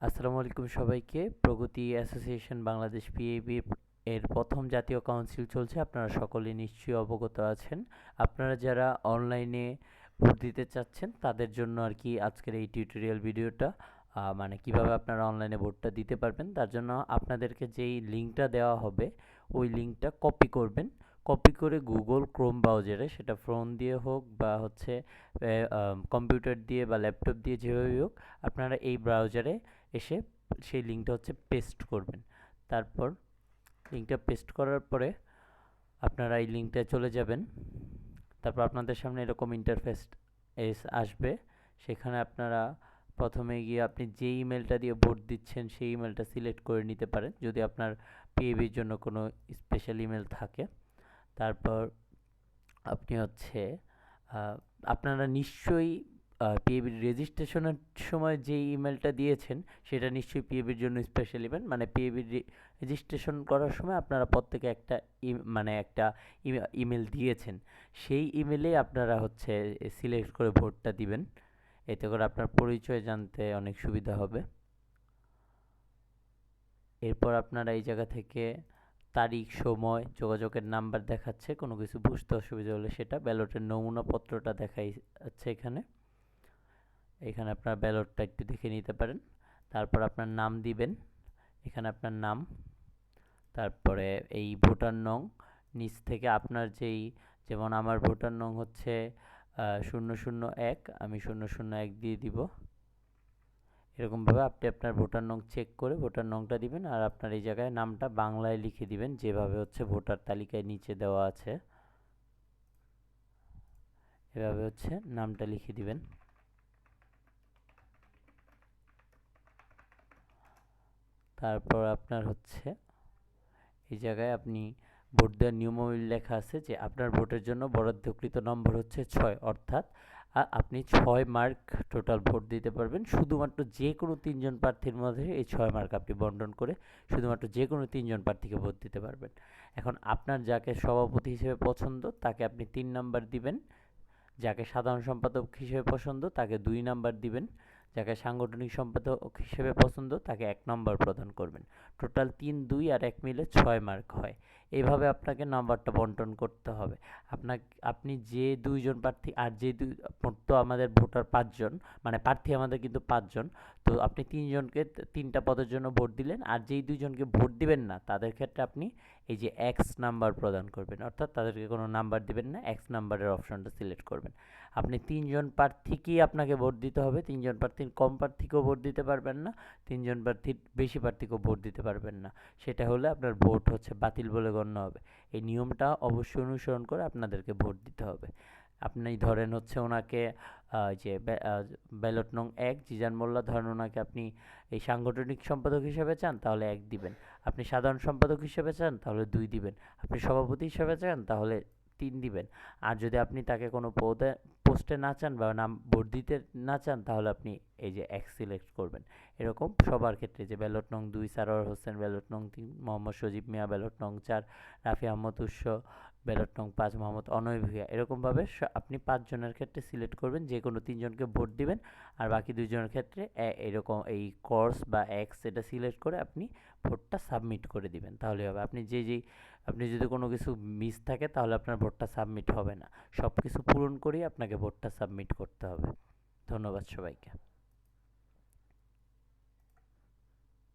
আসসালামু আলাইকুম সবাইকে। প্রগতি অ্যাসোসিয়েশন বাংলাদেশ পিএবি এর প্রথম জাতীয় কাউন্সিল চলছে, আপনারা সকলে নিশ্চয়ই অবগত আছেন। আপনারা যারা অনলাইনে ভোট দিতে চাচ্ছেন তাদের জন্য আর কি আজকের এই টিউটোরিয়াল ভিডিওটা। মানে কিভাবে আপনারা অনলাইনে ভোটটা দিতে পারবেন, তার জন্য আপনাদেরকে যেই লিঙ্কটা দেওয়া হবে ওই লিঙ্কটা কপি করবেন। কপি করে গুগল ক্রোম ব্রাউজারে, সেটা ফোন দিয়ে হোক বা হচ্ছে কম্পিউটার দিয়ে বা ল্যাপটপ দিয়ে, যেভাবেই হোক আপনারা এই ব্রাউজারে এসে সেই লিঙ্কটা হচ্ছে পেস্ট করবেন। তারপর লিঙ্কটা পেস্ট করার পরে আপনারা এই লিঙ্কটায় চলে যাবেন। তারপর আপনাদের সামনে এরকম ইন্টারফেস আসবে। সেখানে আপনারা প্রথমে গিয়ে আপনি যে ইমেলটা দিয়ে ভোট দিচ্ছেন সেই ইমেলটা সিলেক্ট করে নিতে পারেন, যদি আপনার পিএবির জন্য কোনো স্পেশাল ইমেল থাকে। তারপর আপনি হচ্ছে আপনারা নিশ্চয়ই পিএবির রেজিস্ট্রেশনের সময় যে ইমেলটা দিয়েছেন সেটা নিশ্চয়ই পিএবির জন্য স্পেশাল ইমেল। মানে পিএবির রেজিস্ট্রেশন করার সময় আপনারা প্রত্যেকে একটা মানে একটা ইমেল দিয়েছেন, সেই ইমেলে আপনারা হচ্ছে সিলেক্ট করে ভোটটা দিবেন। এতে করে আপনার পরিচয় জানতে অনেক সুবিধা হবে। এরপর আপনারা এই জায়গা থেকে তারিখ, সময়, যোগাযোগের নাম্বার দেখাচ্ছে, কোনো কিছু বুঝতে অসুবিধা হলে সেটা, ব্যালটের নমুনা পত্রটা দেখাই যাচ্ছে এখানে। এখানে আপনার ব্যালটটা একটু দেখে নিতে পারেন। তারপর আপনার নাম দিবেন, এখানে আপনার নাম, তারপরে এই ভোটার নং, নিচ থেকে আপনার যেই, যেমন আমার ভোটার নং হচ্ছে 001, আমি 001 দিয়ে দিব। এরকমভাবে আপনি আপনার ভোটার নং চেক করে ভোটার নংটা দিবেন, আর আপনার এই জায়গায় নামটা বাংলায় লিখে দিবেন, যেভাবে হচ্ছে ভোটার তালিকায় নিচে দেওয়া আছে, এভাবে হচ্ছে নামটা লিখে দিবেন। তারপর আপনার হচ্ছে এই জায়গায় আপনি ভোট দেওয়ার নিয়মাবলী লেখা আছে যে আপনার ভোটের জন্য বরাদ্দকৃত নম্বর হচ্ছে 6, অর্থাৎ আপনি 6 মার্ক টোটাল ভোট দিতে পারবেন। শুধুমাত্র যে কোনো 3জন প্রার্থীর মধ্যে এই 6 মার্ক আপনি বন্টন করে শুধুমাত্র যে কোনো 3জন প্রার্থীকে ভোট দিতে পারবেন। এখন আপনার যাকে সভাপতি হিসেবে পছন্দ তাকে আপনি 3 নাম্বার দিবেন, যাকে সাধারণ সম্পাদক হিসেবে পছন্দ তাকে 2 নাম্বার দিবেন, যাকে সাংগঠনিক সম্পাদক হিসেবে পছন্দ তাকে 1 নম্বর প্রদান করবেন। টোটাল 3, 2 আর 1 মিলে 6 মার্ক হয়। এইভাবে আপনাকে নাম্বারটা বন্টন করতে হবে। আপনি যে 2জন প্রার্থী আর যে মোট তো আমাদের ভোটার 5জন, মানে প্রার্থী আমাদের কিন্তু 5জন। তো আপনি 3জনকে 3টা পদের জন্য ভোট দিলেন, আর যেই 2জনকে ভোট দিবেন না তাদের ক্ষেত্রে আপনি এই যে এক্স নাম্বার প্রদান করবেন, অর্থাৎ তাদেরকে কোনো নাম্বার দিবেন না, এক্স নাম্বারের অপশনটা সিলেক্ট করবেন। আপনি 3জন প্রার্থীকেই আপনাকে ভোট দিতে হবে, 3জন প্রার্থীর কম প্রার্থীকেও ভোট দিতে পারবেন না, 3জন প্রার্থীর বেশি প্রার্থীকেও ভোট দিতে পারবেন না। সেটা হলে আপনার ভোট হচ্ছে বাতিল বলে গণ্য হবে। এই নিয়মটা অবশ্যই অনুসরণ করে আপনাদেরকে ভোট দিতে হবে। আপনি ধরেন হচ্ছে ওনাকে যে ব্যালট নং 1 জিজান মোল্লা, ধরেন ওনাকে আপনি এই সাংগঠনিক সম্পাদক হিসেবে চান তাহলে 1 দিবেন, আপনি সাধারণ সম্পাদক হিসেবে চান তাহলে 2 দিবেন, আপনি সভাপতি হিসেবে চান তাহলে 3 দিবেন। আর যদি আপনি তাকে কোনো পোস্টে না চান বা নাম ভোট দিতে না চান তাহলে আপনি এই যে এক সিলেক্ট করবেন। এরকম সবার ক্ষেত্রে, যে ব্যালট নং 2 সারোয়ার হোসেন, ব্যালট নং 3 মোহাম্মদ সজীব মিয়া, ব্যালট নং 4 রাফি আহমদ উৎস, ব্যালট নং 5 মোহাম্মদ অনয় ভূঁইয়া, এরকমভাবে আপনি 5 জনের ক্ষেত্রে সিলেক্ট করবেন, যে কোনো 3জনকে ভোট দিবেন। আর বাকি 2জনের ক্ষেত্রে এরকম এই কোর্স বা এক্স এটা সিলেক্ট করে আপনি ভোটটা সাবমিট করে দিবেন, তাহলে হবে। আপনি যদি কোনো কিছু মিস থাকে তাহলে আপনার ভোটটা সাবমিট হবে না। সব কিছু পূরণ করেই আপনাকে ভোটটা সাবমিট করতে হবে। ধন্যবাদ সবাইকে।